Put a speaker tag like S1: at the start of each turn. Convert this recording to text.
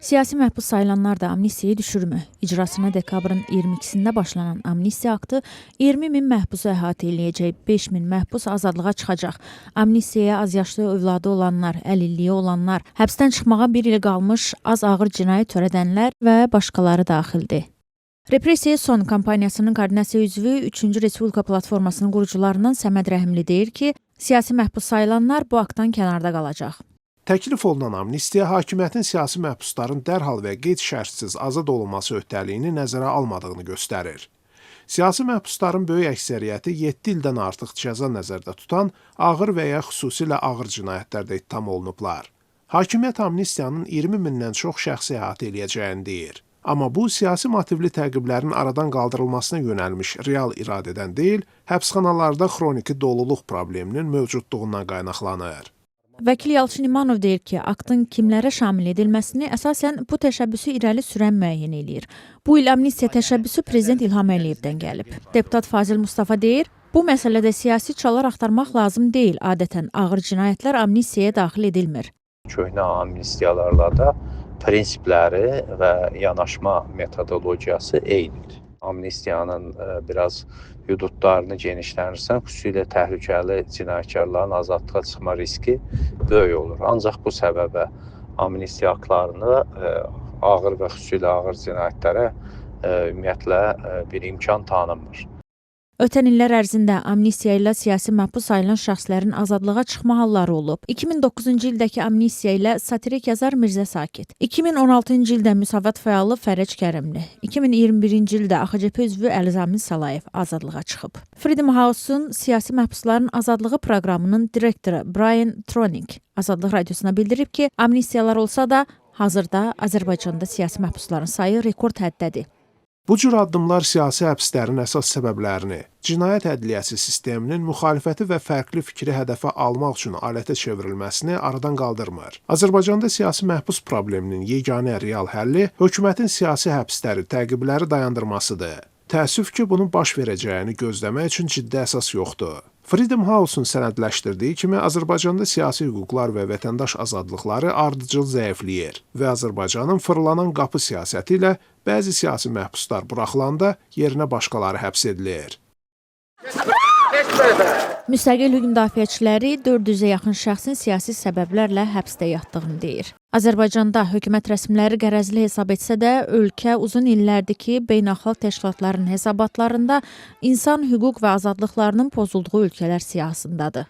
S1: Siyasi məhbus sayılanlar da amnistiyayı düşürmü? İcrasına dekabrın 22-sində başlanan amnistiya aktı 20 min məhbusu əhatə eləyəcək, 5 min məhbus azadlığa çıxacaq. Amnistiyaya azyaşlı övladı olanlar, əlilliyi olanlar, həbsdən çıxmağa bir il qalmış az ağır cinayət törədənlər və başqaları daxildir. Repressiya Son kampaniyasının koordinasiya üzvü 3-cü Respublika platformasının qurucularından Səməd Rəhimli deyir ki, siyasi məhbus sayılanlar bu aktdan kənarda qalacaq.
S2: Təklif olunan amnistiya hakimiyyətin siyasi məhbusların dərhal və qeyd-şərtsiz azad olunması öhdəliyini nəzərə almadığını göstərir. Siyasi məhbusların böyük əksəriyyəti 7 ildən artıq cəza nəzərdə tutan ağır və ya xüsusilə ağır cinayətlərdə ittiham olunublar. Hakimiyyət amnistiyanın 20 mindən çox şəxsi əhatə eləyəcəyini deyir. Amma bu, siyasi motivli təqiblərin aradan qaldırılmasına yönəlmiş real iradədən deyil, həbsxanalarda xroniki doluluq probleminin mövcudluğundan qaynaqlanır.
S1: Vəkil Yalçın İmanov deyir ki, aktın kimlərə şamil edilməsini əsasən bu təşəbbüsü irəli sürən müəyyən eləyir. Bu il amnistiya təşəbbüsü Prezident İlham Əliyevdən gəlib. Deputat Fazil Mustafa deyir, bu məsələdə siyasi çalar axtarmaq lazım deyil. Adətən ağır cinayətlər amnistiyaya daxil edilmir.
S3: Köhnə amnistiyalarla da prinsipləri və yanaşma metodologiyası eynidir. Amnistiyanın biraz hüdudlarını genişlənirsən, xüsusilə təhlükəli cinayətkarların azadlığa çıxma riski böyük olur. Ancaq bu səbəbə amnistiya aktlarını ağır və xüsusilə ağır cinayətlərə ümumiyyətlə bir imkan tanınmır.
S1: Ötən illər ərzində amnistiya ilə siyasi məhbus sayılan şəxslərin azadlığa çıxma halları olub. 2009-cu ildəki amnistiya ilə satirik yazar Mirzə Sakit, 2016-cı ildə müsavat fəalı Fərəc Kərimli, 2021-ci ildə AXCP üzvü Əlizamin Salayev azadlığa çıxıb. Freedom House-un siyasi məhbusların azadlığı proqramının direktoru Brian Troning Azadlıq Radiosuna bildirib ki, amnistiyalar olsa da hazırda Azərbaycanda siyasi məhbusların sayı rekord həddədir.
S2: Bu cür addımlar siyasi həbslərin əsas səbəblərini, cinayət ədliyyəsi sisteminin müxalifəti və fərqli fikri hədəfə almaq üçün alətə çevrilməsini aradan qaldırmır. Azərbaycanda siyasi məhbus probleminin yeganə real həlli hökumətin siyasi həbsləri, təqibləri dayandırmasıdır. Təəssüf ki, bunun baş verəcəyini gözləmək üçün ciddi əsas yoxdur. Freedom House-un sənədləşdirdiyi kimi Azərbaycanda siyasi hüquqlar və vətəndaş azadlıqları ardıcıl zəifləyir və Azərbaycanın fırlanan qapı siyasəti ilə bəzi siyasi məhbuslar buraxılanda yerinə başqaları həbs edilir.
S1: Müstəqil hüquq müdafiəçiləri 400-ə yaxın şəxsin siyasi səbəblərlə həbsdə yatdığını deyir. Azərbaycanda hökumət rəsmiləri qərəzli hesab etsə də, ölkə uzun illərdir ki, beynəlxalq təşkilatların hesabatlarında insan hüquq və azadlıqlarının pozulduğu ölkələr siyahısındadır.